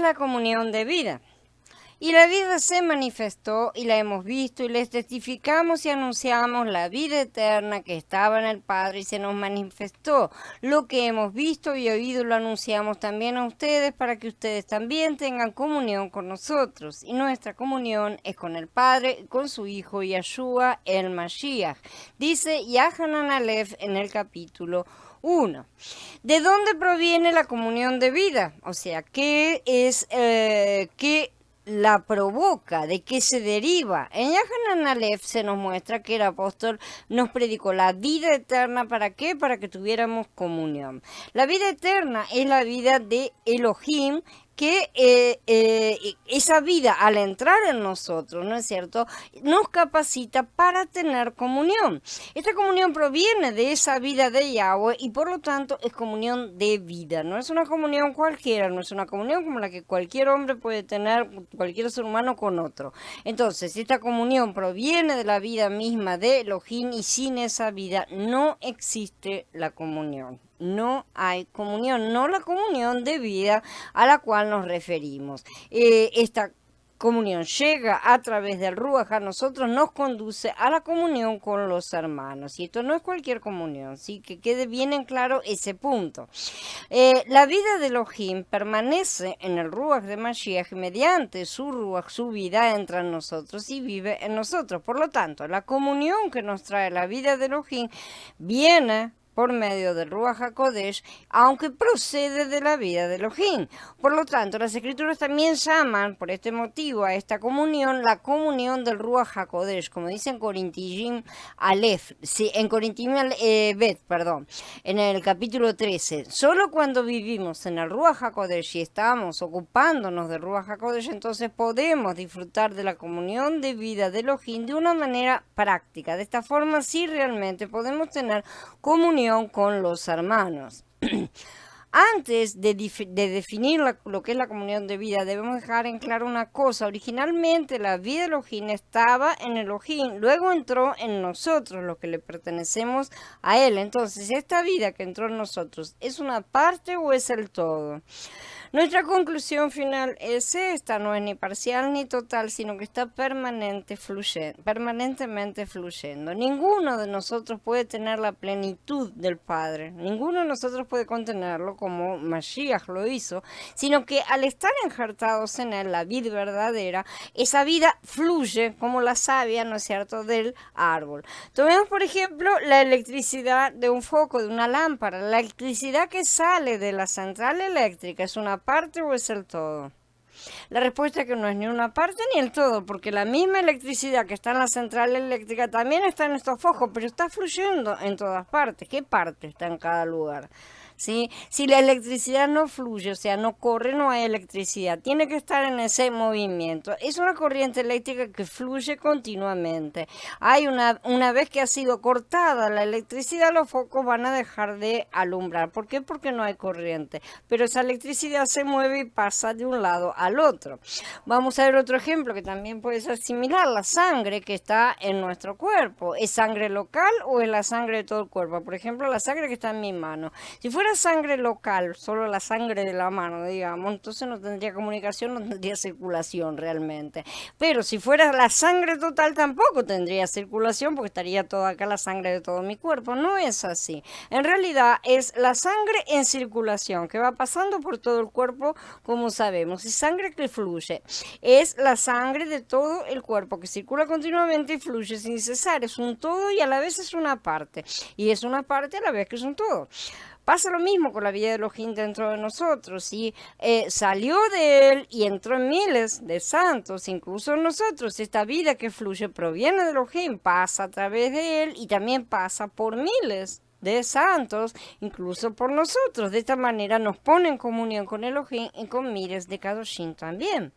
la comunión de vida. Y la vida se manifestó y la hemos visto y les testificamos y anunciamos la vida eterna que estaba en el Padre y se nos manifestó. Lo que hemos visto y oído lo anunciamos también a ustedes para que ustedes también tengan comunión con nosotros. Y nuestra comunión es con el Padre y con su Hijo Yeshua el Mashiach. Dice Yahanan Aleph en el capítulo 1. ¿De dónde proviene la comunión de vida? O sea, ¿qué es qué la provoca? ¿De qué se deriva? En Yahanan Aleph se nos muestra que el apóstol nos predicó la vida eterna. ¿Para qué? Para que tuviéramos comunión. La vida eterna es la vida de Elohim, que esa vida al entrar en nosotros, ¿no es cierto?, nos capacita para tener comunión. Esta comunión proviene de esa vida de Yahweh y por lo tanto es comunión de vida. No es una comunión cualquiera, no es una comunión como la que cualquier hombre puede tener, cualquier ser humano con otro. Entonces, esta comunión proviene de la vida misma de Elohim y sin esa vida no existe la comunión. No hay comunión, no la comunión de vida a la cual nos referimos. Esta comunión llega a través del Ruach a nosotros, nos conduce a la comunión con los hermanos. Y esto no es cualquier comunión, ¿sí? Que quede bien en claro ese punto. La vida de Elohim permanece en el Ruach de Mashiach mediante su Ruach, su vida entra en nosotros y vive en nosotros. Por lo tanto, la comunión que nos trae la vida de Elohim viene por medio del Ruach HaKodesh, aunque procede de la vida de Elohim. Por lo tanto, las Escrituras también llaman, por este motivo, a esta comunión, la comunión del Ruach HaKodesh, como dice en Corintiyim Aleph, sí, en Corintiyim Bet, perdón, en el capítulo 13. Solo cuando vivimos en el Ruach HaKodesh y estamos ocupándonos del Ruach HaKodesh, entonces podemos disfrutar de la comunión de vida de Elohim de una manera práctica. De esta forma, sí realmente podemos tener comunión con los hermanos. Antes de definir lo que es la comunión de vida, debemos dejar en claro una cosa. Originalmente la vida de Elohim estaba en Elohim, luego entró en nosotros, los que le pertenecemos a él. Entonces, ¿esta vida que entró en nosotros es una parte o es el todo? Nuestra conclusión final es esta: no es ni parcial ni total, sino que está permanentemente fluyendo. Ninguno de nosotros puede tener la plenitud del Padre, ninguno de nosotros puede contenerlo como Mashiach lo hizo, sino que al estar enjartados en él, la vid verdadera, esa vida fluye como la savia, ¿no es cierto?, del árbol. Tomemos, por ejemplo, la electricidad de un foco, de una lámpara. La electricidad que sale de la central eléctrica, ¿es una parte o es el todo? La respuesta es que no es ni una parte ni el todo, porque la misma electricidad que está en la central eléctrica también está en estos focos, pero está fluyendo en todas partes. ¿Qué parte está en cada lugar? ¿Sí? Si la electricidad no fluye, o sea, no corre, no hay electricidad. Tiene que estar en ese movimiento. Es una corriente eléctrica que fluye continuamente. Una vez que ha sido cortada la electricidad, los focos van a dejar de alumbrar. ¿Por qué? Porque no hay corriente. Pero esa electricidad se mueve y pasa de un lado al otro. Vamos a ver otro ejemplo que también puede ser similar. La sangre que está en nuestro cuerpo. ¿Es sangre local o es la sangre de todo el cuerpo? Por ejemplo, la sangre que está en mi mano. Si fuera sangre local, solo la sangre de la mano, digamos, entonces no tendría comunicación, no tendría circulación realmente. Pero si fuera la sangre total, tampoco tendría circulación, porque estaría toda acá la sangre de todo mi cuerpo. No es así. En realidad es la sangre en circulación, que va pasando por todo el cuerpo, como sabemos. Es sangre que fluye. Es la sangre de todo el cuerpo, que circula continuamente y fluye sin cesar. Es un todo y a la vez es una parte. Y es una parte a la vez que es un todo. Pasa lo mismo con la vida de Elohim dentro de nosotros, y salió de él y entró en miles de santos, incluso en nosotros. Esta vida que fluye proviene de Elohim, pasa a través de él y también pasa por miles de santos, incluso por nosotros. De esta manera nos pone en comunión con Elohim y con miles de Kadoshim también.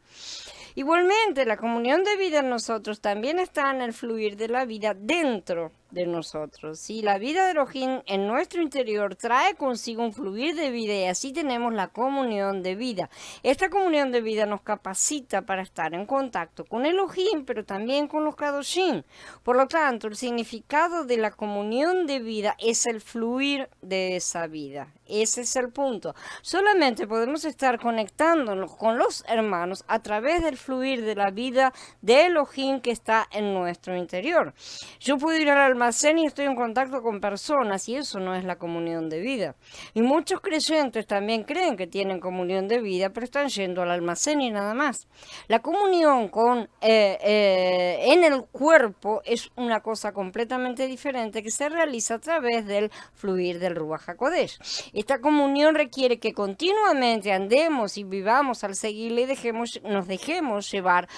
Igualmente, la comunión de vida en nosotros también está en el fluir de la vida dentro de nosotros. ¿Sí? La vida de Elohim en nuestro interior trae consigo un fluir de vida y así tenemos la comunión de vida. Esta comunión de vida nos capacita para estar en contacto con Elohim, pero también con los Kadoshim. Por lo tanto, el significado de la comunión de vida es el fluir de esa vida. Ese es el punto. Solamente podemos estar conectándonos con los hermanos a través del fluir de la vida de Elohim que está en nuestro interior. Yo puedo ir al almacén y estoy en contacto con personas y eso no es la comunión de vida. Y muchos creyentes también creen que tienen comunión de vida, pero están yendo al almacén y nada más. La comunión en el cuerpo es una cosa completamente diferente que se realiza a través del fluir del Ruach HaKodesh. Esta comunión requiere que continuamente andemos y vivamos al seguirla y nos dejemos llevar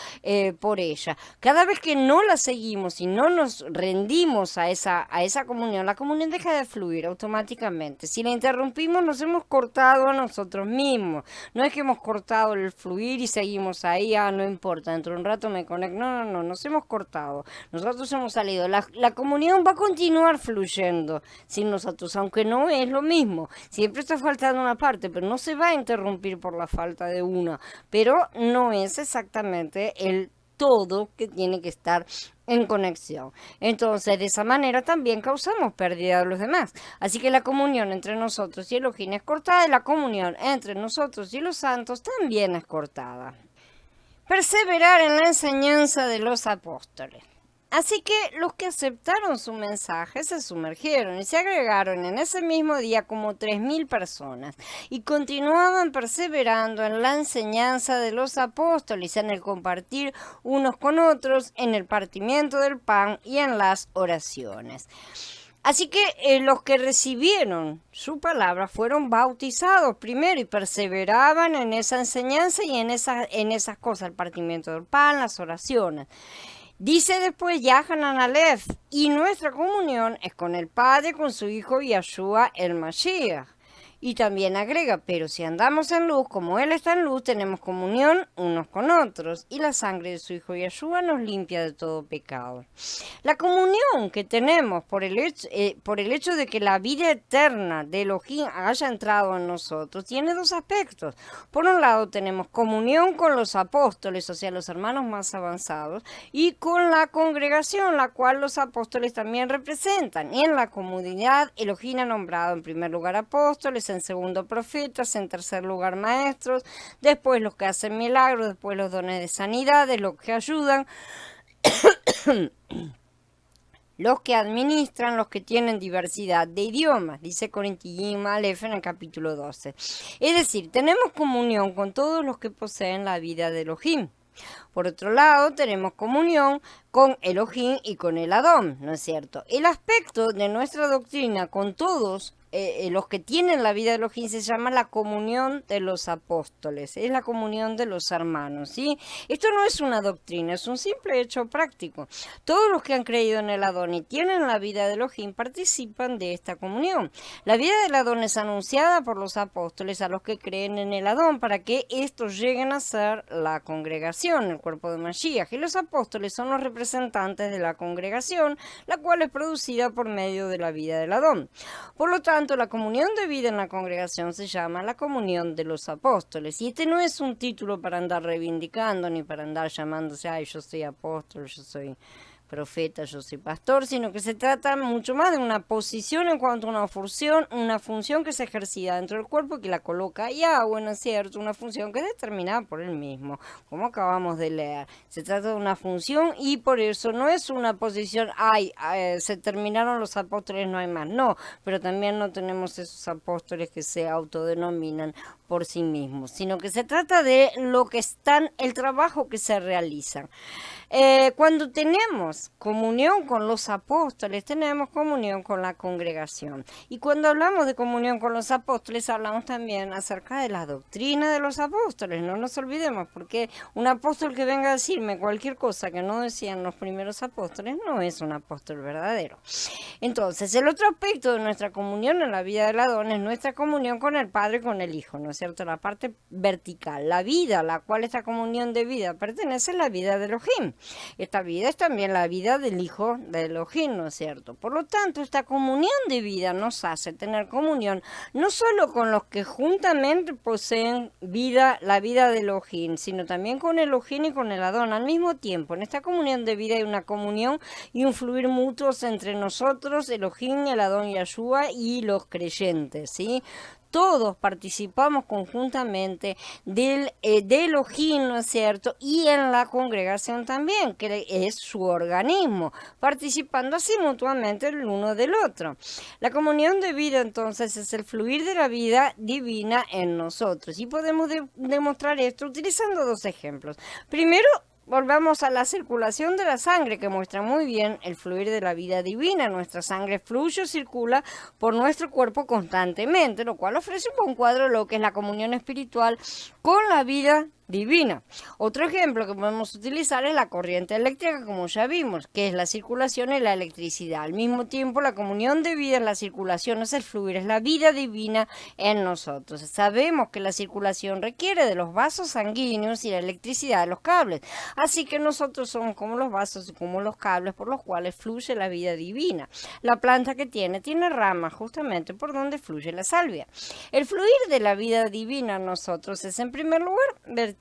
por ella. Cada vez que no la seguimos y no nos rendimos a esa comunión, la comunión deja de fluir automáticamente. Si la interrumpimos, nos hemos cortado a nosotros mismos. No es que hemos cortado el fluir y seguimos ahí, no importa, dentro de un rato me conecto. No, nos hemos cortado. Nosotros hemos salido. La comunión va a continuar fluyendo sin nosotros, aunque no es lo mismo. Siempre está faltando una parte, pero no se va a interrumpir por la falta de una. Pero no es exactamente el todo que tiene que estar en conexión. Entonces, de esa manera también causamos pérdida de los demás. Así que la comunión entre nosotros y Elohim es cortada y la comunión entre nosotros y los santos también es cortada. Perseverar en la enseñanza de los apóstoles. Así que los que aceptaron su mensaje se sumergieron y se agregaron en ese mismo día como 3.000 personas y continuaban perseverando en la enseñanza de los apóstoles, en el compartir unos con otros, en el partimiento del pan y en las oraciones. Así que los que recibieron su palabra fueron bautizados primero y perseveraban en esa enseñanza y en esas cosas, el partimiento del pan, las oraciones. Dice después Yahanan Aleph, y nuestra comunión es con el Padre, con su Hijo Yahshua el Mashiach. Y también agrega, pero si andamos en luz, como Él está en luz, tenemos comunión unos con otros, y la sangre de su Hijo Yahshua nos limpia de todo pecado. La comunión que tenemos por el hecho de que la vida eterna de Elohim haya entrado en nosotros, tiene dos aspectos. Por un lado tenemos comunión con los apóstoles, o sea, los hermanos más avanzados, y con la congregación, la cual los apóstoles también representan. Y en la comunidad, Elohim ha nombrado en primer lugar apóstoles, en segundo profetas, en tercer lugar maestros, después los que hacen milagros, después los dones de sanidades, los que ayudan, los que administran, los que tienen diversidad de idiomas, dice Corintiyim Aleph en el capítulo 12. Es decir, tenemos comunión con todos los que poseen la vida de Elohim. Por otro lado, tenemos comunión con Elohim y con el Adón, ¿no es cierto? El aspecto de nuestra doctrina con todos los que tienen la vida de Elohim se llama la comunión de los apóstoles, es la comunión de los hermanos, ¿sí? Esto no es una doctrina, es un simple hecho práctico. Todos los que han creído en el Adón y tienen la vida de Elohim participan de esta comunión. La vida del Adón es anunciada por los apóstoles a los que creen en el Adón para que estos lleguen a ser la congregación, el cuerpo de Mashiach, y los apóstoles son los representantes de la congregación, la cual es producida por medio de la vida del Adón. Por lo tanto, la comunión de vida en la congregación se llama la comunión de los apóstoles. Y este no es un título para andar reivindicando ni para andar llamándose, ay, yo soy apóstol, yo soy profeta, yo soy pastor, sino que se trata mucho más de una posición en cuanto a una función que se ejercita dentro del cuerpo y que la coloca bueno, es cierto, una función que es determinada por él mismo, como acabamos de leer. Se trata de una función y por eso no es una posición, se terminaron los apóstoles, no hay más, no, pero también no tenemos esos apóstoles que se autodenominan por sí mismos, sino que se trata de el trabajo que se realiza. Cuando tenemos comunión con los apóstoles, tenemos comunión con la congregación. Y cuando hablamos de comunión con los apóstoles, hablamos también acerca de la doctrina de los apóstoles. No nos olvidemos, porque un apóstol que venga a decirme cualquier cosa que no decían los primeros apóstoles, no es un apóstol verdadero. Entonces, el otro aspecto de nuestra comunión en la vida del Adón es nuestra comunión con el Padre y con el Hijo, ¿no es es cierto? La parte vertical, la vida, la cual esta comunión de vida pertenece a la vida de Elohim. Esta vida es también la vida del Hijo de Elohim, ¿no es cierto? Por lo tanto, esta comunión de vida nos hace tener comunión no solo con los que juntamente poseen vida, la vida de Elohim, sino también con Elohim y con el Adón al mismo tiempo. En esta comunión de vida hay una comunión y un fluir mutuos entre nosotros, Elohim, el Adón Yahshua y los creyentes, ¿sí? Todos participamos conjuntamente de Elohim, ¿no es cierto? Y en la congregación también, que es su organismo, participando así mutuamente el uno del otro. La comunión de vida, entonces, es el fluir de la vida divina en nosotros. Y podemos demostrar esto utilizando dos ejemplos. Primero, volvamos a la circulación de la sangre, que muestra muy bien el fluir de la vida divina. Nuestra sangre fluye o circula por nuestro cuerpo constantemente, lo cual ofrece un buen cuadro de lo que es la comunión espiritual con la vida divina. Otro ejemplo que podemos utilizar es la corriente eléctrica, como ya vimos, que es la circulación y la electricidad. Al mismo tiempo, la comunión de vida es la circulación, es el fluir, es la vida divina en nosotros. Sabemos que la circulación requiere de los vasos sanguíneos y la electricidad de los cables. Así que nosotros somos como los vasos y como los cables por los cuales fluye la vida divina. La planta que tiene ramas justamente por donde fluye la salvia. El fluir de la vida divina en nosotros es en primer lugar vertical,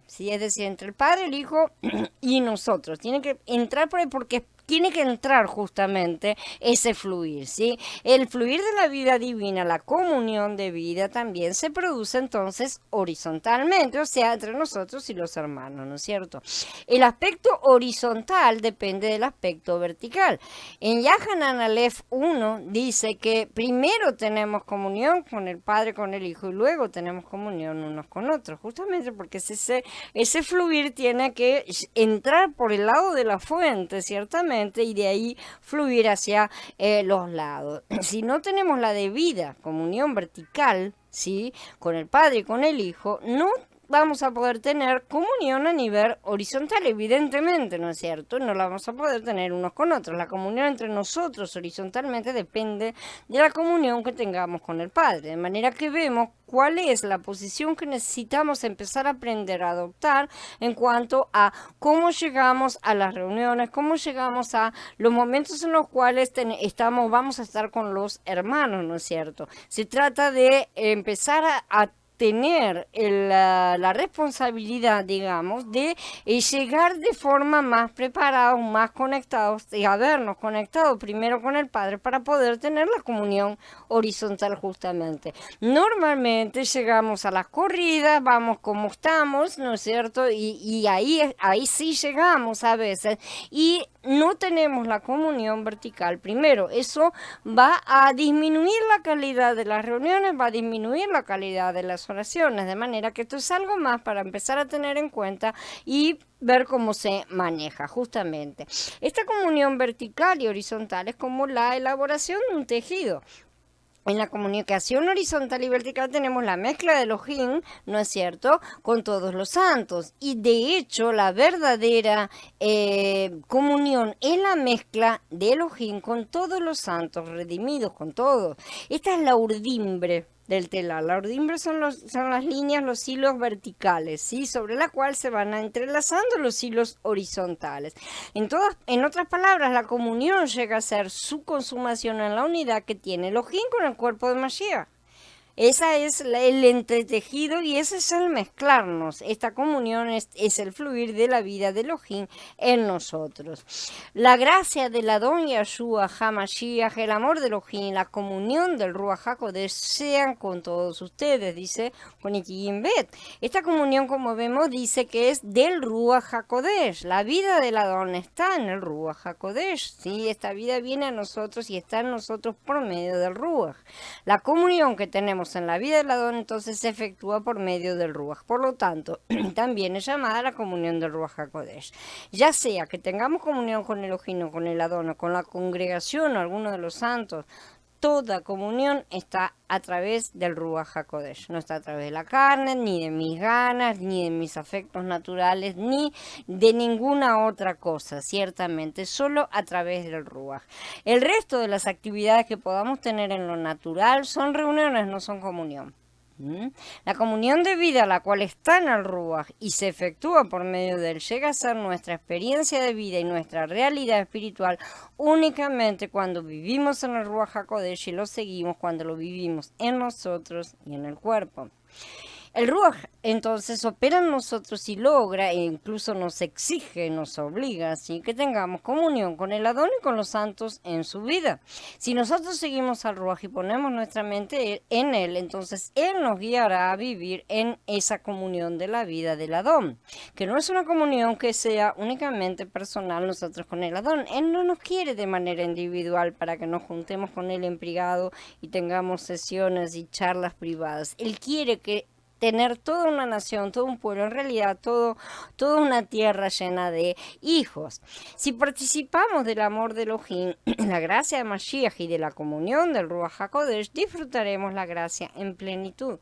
¿sí? Es decir, entre el Padre, el Hijo y nosotros. Tiene que entrar por ahí porque tiene que entrar justamente ese fluir, ¿sí? El fluir de la vida divina, la comunión de vida también se produce entonces horizontalmente, o sea, entre nosotros y los hermanos, ¿no es cierto? El aspecto horizontal depende del aspecto vertical. En Yahanan Aleph 1 dice que primero tenemos comunión con el Padre, con el Hijo, y luego tenemos comunión unos con otros, justamente porque ese fluir tiene que entrar por el lado de la fuente, ciertamente, y de ahí fluir hacia los lados. Si no tenemos la debida comunión vertical, ¿sí?, con el Padre y con el Hijo, no vamos a poder tener comunión a nivel horizontal, evidentemente, ¿no es cierto? No la vamos a poder tener unos con otros. La comunión entre nosotros horizontalmente depende de la comunión que tengamos con el Padre, de manera que vemos cuál es la posición que necesitamos empezar a aprender a adoptar en cuanto a cómo llegamos a las reuniones, cómo llegamos a los momentos en los cuales vamos a estar con los hermanos, ¿no es cierto? Se trata de empezar a tener la responsabilidad, digamos, de llegar de forma más preparados, más conectados, y habernos conectado primero con el Padre para poder tener la comunión horizontal justamente. Normalmente llegamos a las corridas, vamos como estamos, ¿no es cierto? Y ahí sí llegamos a veces y no tenemos la comunión vertical primero. Eso va a disminuir la calidad de las reuniones, va a disminuir la calidad de las oraciones, de manera que esto es algo más para empezar a tener en cuenta y ver cómo se maneja justamente. Esta comunión vertical y horizontal es como la elaboración de un tejido. En la comunicación horizontal y vertical tenemos la mezcla de Elohim, ¿no es cierto?, con todos los santos. Y de hecho, la verdadera comunión es la mezcla de Elohim con todos los santos, redimidos con todos. Esta es la urdimbre del telar. La urdimbre son las líneas, los hilos verticales, ¿sí?, sobre la cual se van entrelazando los hilos horizontales. En otras palabras, la comunión llega a ser su consumación en la unidad que tiene Elohim con el cuerpo de Mashiach. Esa es el entretejido y ese es el mezclarnos. Esta comunión es el fluir de la vida de Elohim en nosotros. La gracia del Adón Yahshua HaMashiach, el amor de Elohim, la comunión del Ruach HaKodesh sean con todos ustedes, dice con Ikiyim Bet. Esta comunión, como vemos, dice que es del Ruach HaKodesh. La vida del Adón está en el Ruach HaKodesh, ¿sí? Esta vida viene a nosotros y está en nosotros por medio del Ruach. La comunión que tenemos en la vida del Adón entonces se efectúa por medio del Ruach. Por lo tanto, también es llamada la comunión del Ruach HaKodesh. Ya sea que tengamos comunión con el Elohim o con el Adón o con la congregación o alguno de los santos, toda comunión está a través del Ruach HaKodesh. No está a través de la carne, ni de mis ganas, ni de mis afectos naturales, ni de ninguna otra cosa, ciertamente, solo a través del Ruach. El resto de las actividades que podamos tener en lo natural son reuniones, no son comunión. ¿Mm? La comunión de vida, la cual está en el Ruach y se efectúa por medio de él, llega a ser nuestra experiencia de vida y nuestra realidad espiritual únicamente cuando vivimos en el Ruach HaKodesh y lo seguimos cuando lo vivimos en nosotros y en el cuerpo. El Ruach entonces opera en nosotros y logra e incluso nos exige, nos obliga, así que tengamos comunión con el Adón y con los santos en su vida. Si nosotros seguimos al Ruach y ponemos nuestra mente en él, entonces él nos guiará a vivir en esa comunión de la vida del Adón, que no es una comunión que sea únicamente personal nosotros con el Adón. Él no nos quiere de manera individual para que nos juntemos con él en privado y tengamos sesiones y charlas privadas. Él quiere que tener toda una nación, todo un pueblo, en realidad toda una tierra llena de hijos. Si participamos del amor de Elohim, la gracia de Mashiach y de la comunión del Ruach HaKodesh, disfrutaremos la gracia en plenitud.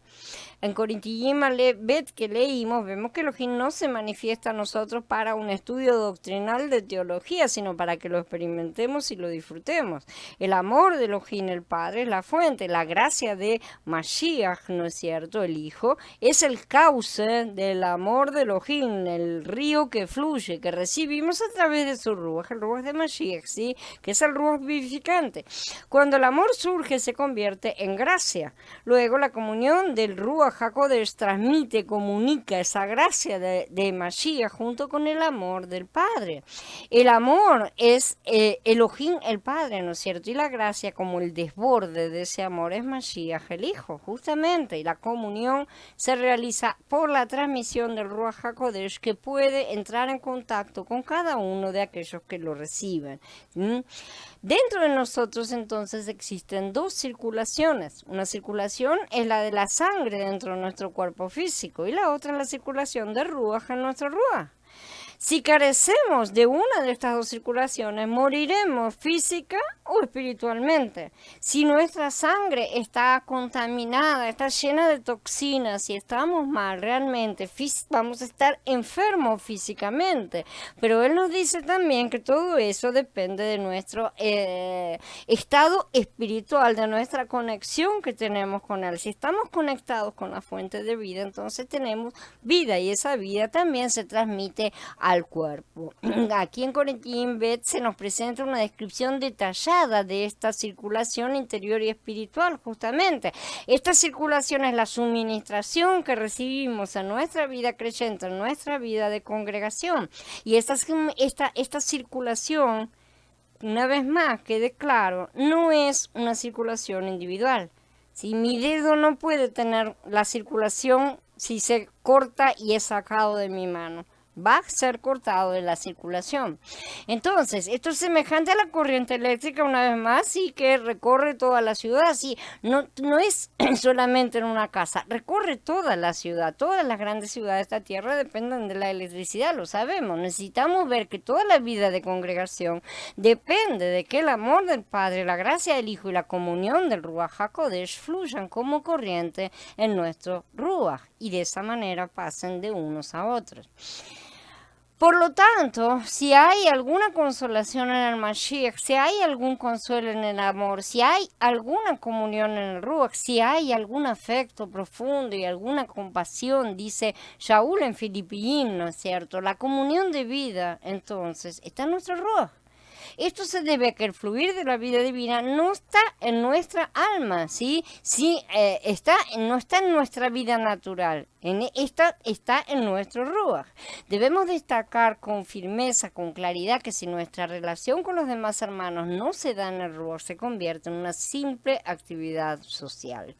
En Corintiyim Bet que leímos, vemos que Elohim no se manifiesta a nosotros para un estudio doctrinal de teología, sino para que lo experimentemos y lo disfrutemos. El amor de Elohim, el Padre, es la fuente, la gracia de Mashiach, ¿no es cierto?, el Hijo, es el cauce del amor de Elohim, el río que fluye, que recibimos a través de su Ruach, el Ruach de Mashiach, ¿sí?, que es el Ruach vivificante. Cuando el amor surge, se convierte en gracia. Luego, la comunión del Ruach HaKodesh transmite, comunica esa gracia de Mashiach junto con el amor del Padre. El amor es Elohim, el Padre, ¿no es cierto? Y la gracia, como el desborde de ese amor, es Mashiach, el Hijo, justamente. Y la comunión se realiza por la transmisión del Ruach HaKodesh, que puede entrar en contacto con cada uno de aquellos que lo reciben. Dentro de nosotros entonces existen dos circulaciones. Una circulación es la de la sangre dentro de nuestro cuerpo físico y la otra es la circulación de Ruach en nuestro Ruach. Si carecemos de una de estas dos circulaciones, moriremos física o espiritualmente. Si nuestra sangre está contaminada, está llena de toxinas, si estamos mal realmente, vamos a estar enfermos físicamente. Pero él nos dice también que todo eso depende de nuestro estado espiritual, de nuestra conexión que tenemos con él. Si estamos conectados con la fuente de vida, entonces tenemos vida y esa vida también se transmite al cuerpo. Aquí en Corintiyim Bet se nos presenta una descripción detallada de esta circulación interior y espiritual, justamente. Esta circulación es la suministración que recibimos en nuestra vida creyente, en nuestra vida de congregación. Y esta circulación, una vez más, quede claro, no es una circulación individual. Si mi dedo no puede tener la circulación si se corta y es sacado de mi mano, va a ser cortado de la circulación. Entonces, esto es semejante a la corriente eléctrica, una vez más, y que recorre toda la ciudad. Así, no es solamente en una casa, recorre toda la ciudad. Todas las grandes ciudades de esta tierra dependen de la electricidad, lo sabemos. Necesitamos ver que toda la vida de congregación depende de que el amor del Padre, la gracia del Hijo y la comunión del Ruach HaKodesh fluyan como corriente en nuestro Ruach y de esa manera pasen de unos a otros. Por lo tanto, si hay alguna consolación en el Mashiach, si hay algún consuelo en el amor, si hay alguna comunión en el Ruach, si hay algún afecto profundo y alguna compasión, dice Shaul en Filipiín, ¿no es cierto? La comunión de vida, entonces, está en nuestro Ruach. Esto se debe a que el fluir de la vida divina no está en nuestra alma, ¿sí? No está en nuestra vida natural, está en nuestro Ruach. Debemos destacar con firmeza, con claridad, que si nuestra relación con los demás hermanos no se da en el Ruach, se convierte en una simple actividad social.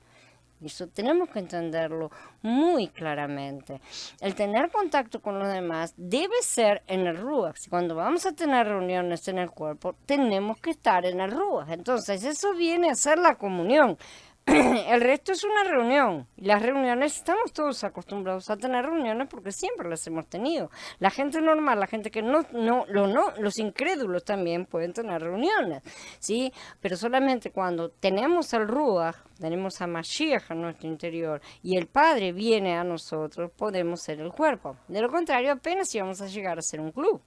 Eso tenemos que entenderlo muy claramente. El tener contacto con los demás debe ser en el Ruach. Si cuando vamos a tener reuniones en el cuerpo, tenemos que estar en el Ruach. Entonces, eso viene a ser la comunión. El resto es una reunión. Y las reuniones, estamos todos acostumbrados a tener reuniones porque siempre las hemos tenido. La gente normal, la gente que los incrédulos también pueden tener reuniones, ¿sí? Pero solamente cuando tenemos el Ruach, tenemos a Mashiach en nuestro interior y el Padre viene a nosotros, podemos ser el cuerpo. De lo contrario, apenas íbamos a llegar a ser un club.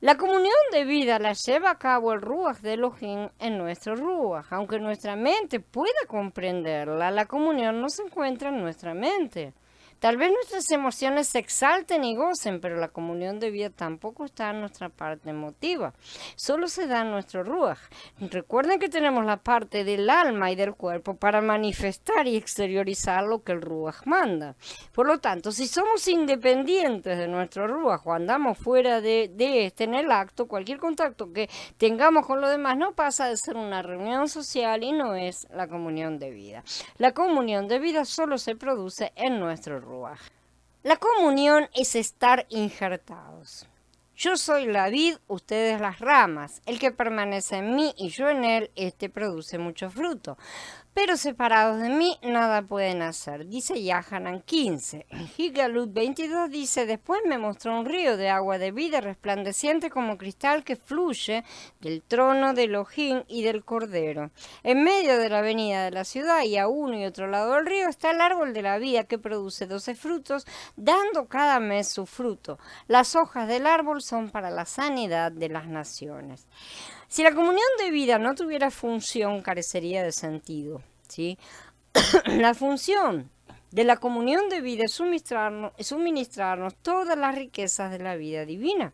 La comunión de vida la lleva a cabo el Ruach de Elohim en nuestro Ruach. Aunque nuestra mente pueda comprenderla, la comunión no se encuentra en nuestra mente. Tal vez nuestras emociones se exalten y gocen, pero la comunión de vida tampoco está en nuestra parte emotiva. Solo se da en nuestro Ruach. Recuerden que tenemos la parte del alma y del cuerpo para manifestar y exteriorizar lo que el Ruach manda. Por lo tanto, si somos independientes de nuestro Ruach o andamos fuera de este en el acto, cualquier contacto que tengamos con los demás no pasa de ser una reunión social y no es la comunión de vida. La comunión de vida solo se produce en nuestro Ruach. La comunión es estar injertados. Yo soy la vid, ustedes las ramas. El que permanece en mí y yo en él, este produce mucho fruto. Pero separados de mí nada pueden hacer, dice Yahanan 15. Higalut 22 dice, después me mostró un río de agua de vida resplandeciente como cristal que fluye del trono de Elohim y del Cordero. En medio de la avenida de la ciudad y a uno y otro lado del río está el árbol de la vida que produce 12 frutos, dando cada mes su fruto. Las hojas del árbol son para la sanidad de las naciones. Si la comunión de vida no tuviera función, carecería de sentido, ¿sí? La función de la comunión de vida es suministrarnos todas las riquezas de la vida divina.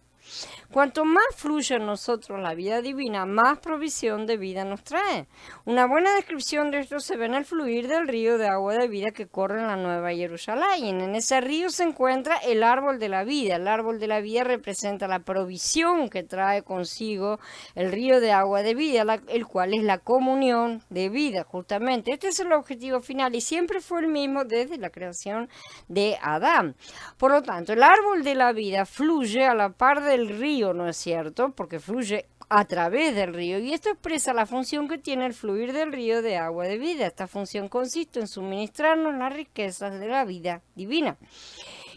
Cuanto más fluye en nosotros la vida divina, más provisión de vida nos trae. Una buena descripción de esto se ve en el fluir del río de agua de vida que corre en la Nueva Jerusalén. En ese río se encuentra el árbol de la vida. El árbol de la vida representa la provisión que trae consigo el río de agua de vida, el cual es la comunión de vida, justamente. Este es el objetivo final y siempre fue el mismo desde la creación de Adán. Por lo tanto, el árbol de la vida fluye a la par del río, ¿no es cierto? Porque fluye a través del río y esto expresa la función que tiene el fluir del río de agua de vida. Esta función consiste en suministrarnos las riquezas de la vida divina.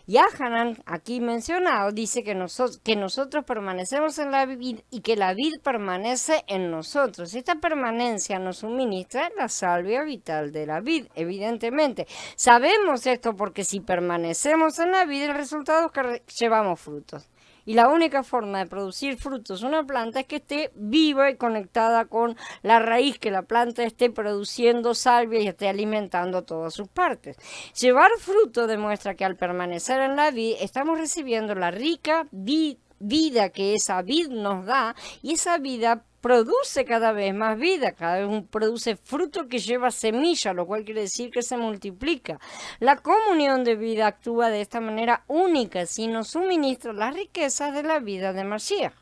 Yahanan, aquí mencionado, dice que nosotros permanecemos en la vid y que la vid permanece en nosotros. Esta permanencia nos suministra la salvia vital de la vid, evidentemente. Sabemos esto porque si permanecemos en la vid, el resultado es que llevamos frutos. Y la única forma de producir frutos una planta es que esté viva y conectada con la raíz, que la planta esté produciendo salvia y esté alimentando todas sus partes. Llevar fruto demuestra que al permanecer en la vid estamos recibiendo la rica vida que esa vid nos da y esa vida produce cada vez más vida, cada vez produce fruto que lleva semilla, lo cual quiere decir que se multiplica. La comunión de vida actúa de esta manera única, si nos suministra las riquezas de la vida de Mashiach.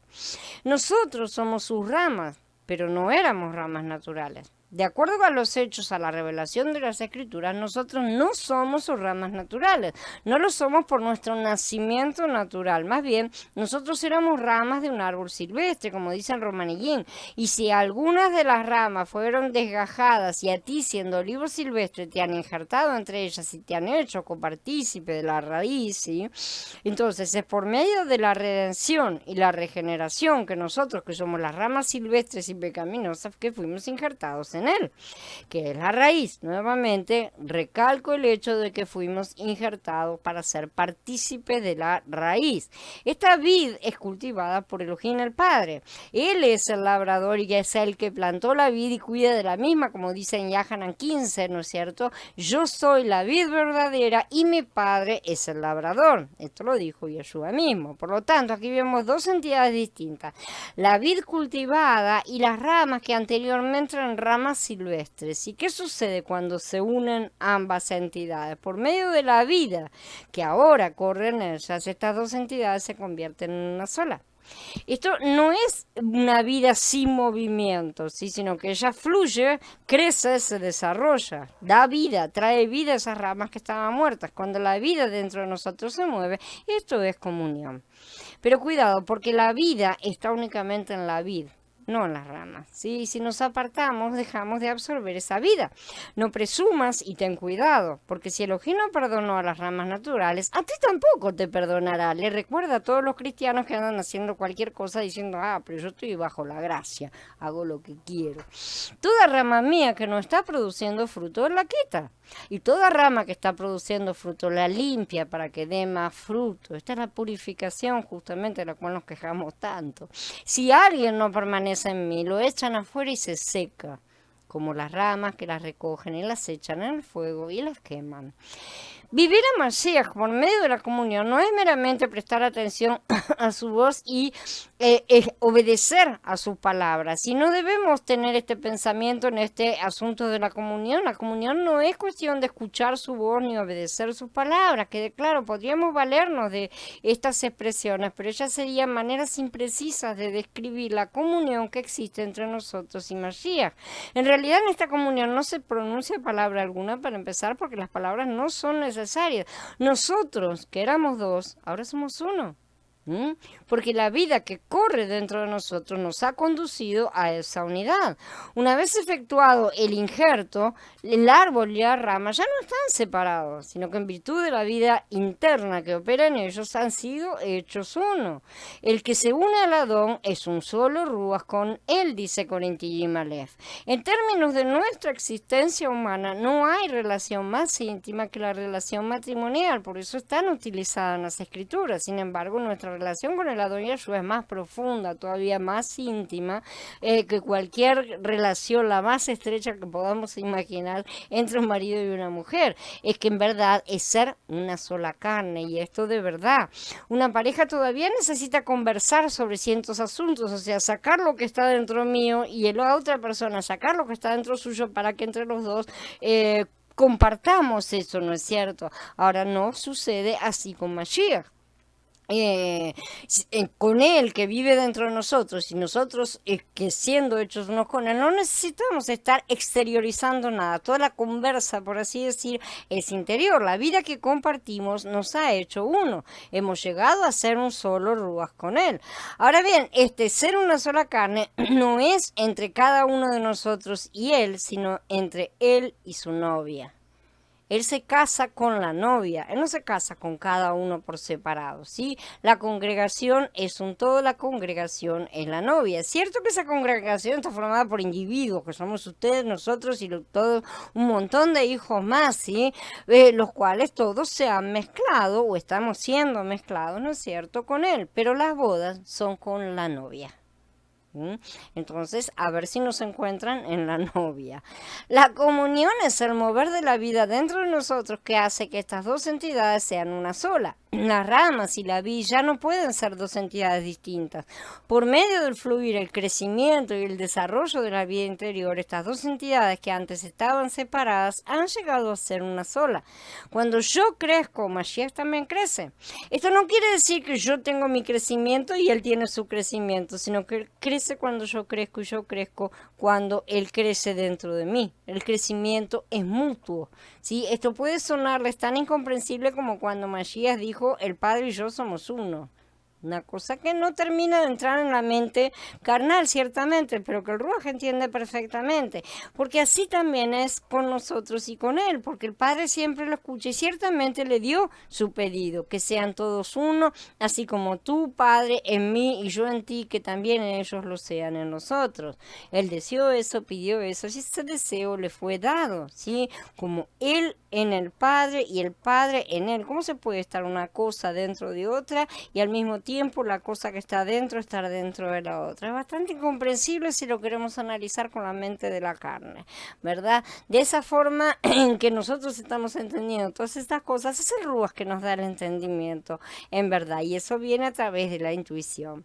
Nosotros somos sus ramas, pero no éramos ramas naturales. De acuerdo a los hechos, a la revelación de las Escrituras, nosotros no somos sus ramas naturales, no lo somos por nuestro nacimiento natural, más bien nosotros éramos ramas de un árbol silvestre, como dice en Romanillín, y si algunas de las ramas fueron desgajadas y a ti siendo olivo silvestre te han injertado entre ellas y te han hecho copartícipe de la raíz, ¿sí? Entonces es por medio de la redención y la regeneración que nosotros, que somos las ramas silvestres y pecaminosas, que fuimos injertados en él, que es la raíz. Nuevamente recalco el hecho de que fuimos injertados para ser partícipes de la raíz. Esta vid es cultivada por Elohim el Padre. Él es el labrador y es el que plantó la vid y cuida de la misma, como dice en Yahanan 15, ¿no es cierto? Yo soy la vid verdadera y mi Padre es el labrador. Esto lo dijo Yeshua mismo. Por lo tanto, aquí vemos dos entidades distintas. La vid cultivada y las ramas que anteriormente eran ramas silvestres. ¿Y qué sucede cuando se unen ambas entidades? Por medio de la vida que ahora corre en ellas, estas dos entidades se convierten en una sola. Esto no es una vida sin movimiento, ¿sí? Sino que ella fluye, crece, se desarrolla, da vida, trae vida a esas ramas que estaban muertas. Cuando la vida dentro de nosotros se mueve, esto es comunión. Pero cuidado, porque la vida está únicamente en la vid. no las ramas, ¿sí? Si nos apartamos, dejamos de absorber esa vida. No presumas y ten cuidado, porque si Elohim no perdonó a las ramas naturales, a ti tampoco te perdonará. Le recuerda a todos los cristianos que andan haciendo cualquier cosa diciendo, pero yo estoy bajo la gracia, hago lo que quiero. Toda rama mía que no está produciendo fruto, Él la quita. Y toda rama que está produciendo fruto la limpia para que dé más fruto. Esta es la purificación justamente de la cual nos quejamos tanto. Si alguien no permanece en mí, lo echan afuera y se seca, como las ramas que las recogen y las echan en el fuego y las queman. Vivir a Mashiach por medio de la comunión no es meramente prestar atención a su voz y obedecer a sus palabras, sino debemos tener este pensamiento en este asunto de la comunión. La comunión no es cuestión de escuchar su voz ni obedecer sus palabras, que claro, podríamos valernos de estas expresiones, pero ellas serían maneras imprecisas de describir la comunión que existe entre nosotros y Mashiach. En realidad en esta comunión no se pronuncia palabra alguna para empezar, porque las palabras no son necesarias. Nosotros, que éramos dos, ahora somos uno. Porque la vida que corre dentro de nosotros nos ha conducido a esa unidad. Una vez efectuado el injerto, el árbol y la rama ya no están separados, sino que en virtud de la vida interna que opera en ellos han sido hechos uno. El que se une al Adón es un solo ruach con él, dice Corinthiim Aleph. En términos de nuestra existencia humana, no hay relación más íntima que la relación matrimonial, por eso están utilizadas en las escrituras. Sin embargo, nuestra relación con el Adón Yeshua es más profunda, todavía más íntima que cualquier relación, la más estrecha que podamos imaginar entre un marido y una mujer. Es que en verdad es ser una sola carne, y esto de verdad. Una pareja todavía necesita conversar sobre ciertos asuntos, o sea, sacar lo que está dentro mío y la otra persona sacar lo que está dentro suyo para que entre los dos compartamos eso, ¿no es cierto? Ahora no sucede así con Mashiach. Con Él que vive dentro de nosotros y nosotros que siendo hechos unos con Él, no necesitamos estar exteriorizando nada. Toda la conversa, por así decir, es interior. La vida que compartimos nos ha hecho uno. Hemos llegado a ser un solo ruach con Él. Ahora bien, ser una sola carne no es entre cada uno de nosotros y Él, sino entre Él y su novia. Él se casa con la novia, Él no se casa con cada uno por separado, ¿sí? La congregación es un todo, la congregación es la novia. Es cierto que esa congregación está formada por individuos, que somos ustedes, nosotros y todo un montón de hijos más, ¿sí? Los cuales todos se han mezclado o estamos siendo mezclados, ¿no es cierto?, con Él, pero las bodas son con la novia. Entonces, a ver si nos encuentran en la novia. La comunión es el mover de la vida dentro de nosotros que hace que estas dos entidades sean una sola. Las ramas y la vid ya no pueden ser dos entidades distintas. Por medio del fluir, el crecimiento y el desarrollo de la vida interior, estas dos entidades que antes estaban separadas han llegado a ser una sola. Cuando yo crezco, Mashiach también crece. Esto no quiere decir que yo tengo mi crecimiento y él tiene su crecimiento, sino que él crece cuando yo crezco y yo crezco cuando él crece dentro de mí. El crecimiento es mutuo, ¿sí? Esto puede sonarles tan incomprensible como cuando Mashiach dijo: el Padre y yo somos uno. Una cosa que no termina de entrar en la mente carnal, ciertamente, pero que el Ruach entiende perfectamente, porque así también es con nosotros y con Él, porque el Padre siempre lo escucha y ciertamente le dio su pedido, que sean todos uno, así como tú, Padre, en mí y yo en ti, que también ellos lo sean en nosotros. Él deseó eso, pidió eso, y ese deseo le fue dado, ¿sí? Como Él en el Padre y el Padre en Él. ¿Cómo se puede estar una cosa dentro de otra y al mismo tiempo la cosa que está dentro estar dentro de la otra? Es bastante incomprensible si lo queremos analizar con la mente de la carne, ¿verdad? De esa forma en que nosotros estamos entendiendo todas estas cosas, es el Ruach que nos da el entendimiento, en verdad, y eso viene a través de la intuición.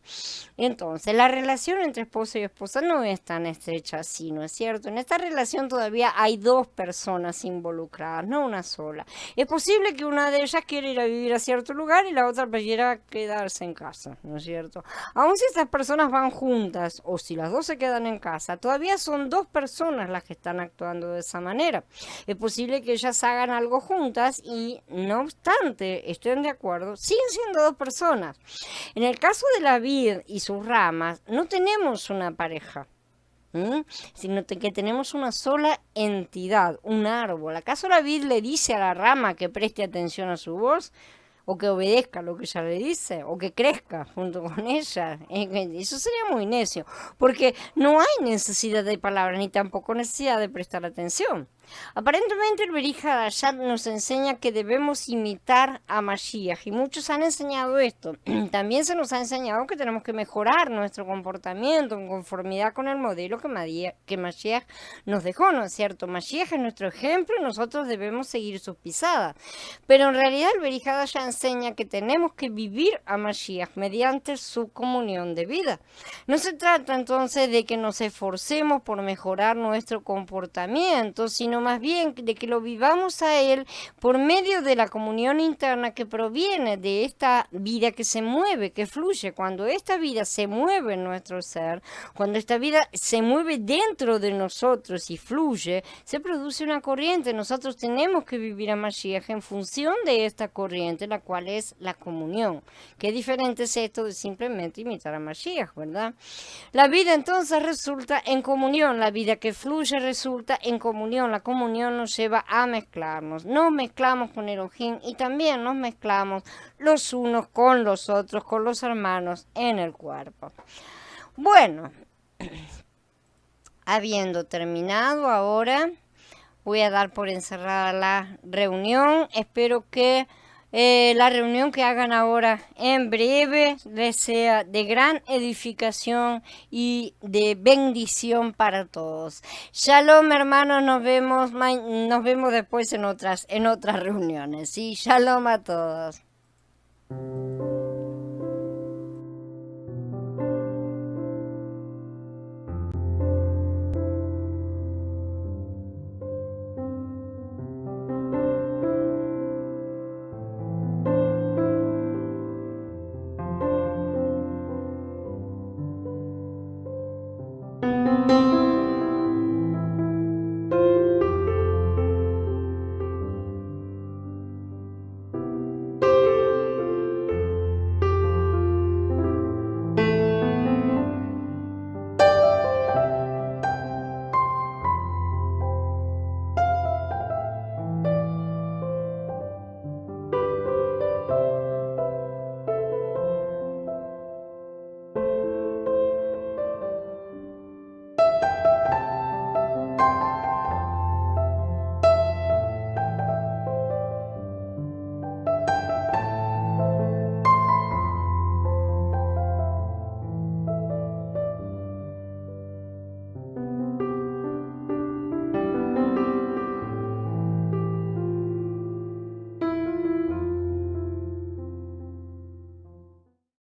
Entonces, la relación entre esposo y esposa no es tan estrecha así, ¿no es cierto? En esta relación todavía hay dos personas involucradas, no una sola. Es posible que una de ellas quiera ir a vivir a cierto lugar y la otra prefiera quedarse en casa, ¿no es cierto? Aun si estas personas van juntas o si las dos se quedan en casa, todavía son dos personas las que están actuando de esa manera. Es posible que ellas hagan algo juntas y, no obstante, estén de acuerdo, siguen siendo dos personas. En el caso de la vid y sus ramas, no tenemos una pareja. Sino que tenemos una sola entidad, un árbol. ¿Acaso la vid le dice a la rama que preste atención a su voz? O que obedezca lo que ella le dice, o que crezca junto con ella. Eso sería muy necio, porque no hay necesidad de palabras ni tampoco necesidad de prestar atención. Aparentemente el Berija Dayat nos enseña que debemos imitar a Mashiach y muchos han enseñado esto. También se nos ha enseñado que tenemos que mejorar nuestro comportamiento en conformidad con el modelo que Mashiach nos dejó, ¿no es cierto? Mashiach es nuestro ejemplo y nosotros debemos seguir sus pisadas. Pero en realidad el Berija Dayat enseña que tenemos que vivir a Mashiach mediante su comunión de vida. No se trata entonces de que nos esforcemos por mejorar nuestro comportamiento, sino más bien de que lo vivamos a Él por medio de la comunión interna que proviene de esta vida que se mueve, que fluye. Cuando esta vida se mueve en nuestro ser, cuando esta vida se mueve dentro de nosotros y fluye, se produce una corriente. Nosotros tenemos que vivir a Mashiach en función de esta corriente, la cual es la comunión. Qué diferente es esto de simplemente imitar a Mashiach, ¿verdad? La vida entonces resulta en comunión, la vida que fluye resulta en comunión. La comunión nos lleva a mezclarnos. Nos mezclamos con Elohim y también nos mezclamos los unos con los otros, con los hermanos en el cuerpo. Bueno, habiendo terminado ahora, voy a dar por encerrada la reunión. Espero que la reunión que hagan ahora en breve les sea de gran edificación y de bendición para todos. Shalom, hermanos, nos vemos después en otras reuniones. ¿Sí? Shalom a todos.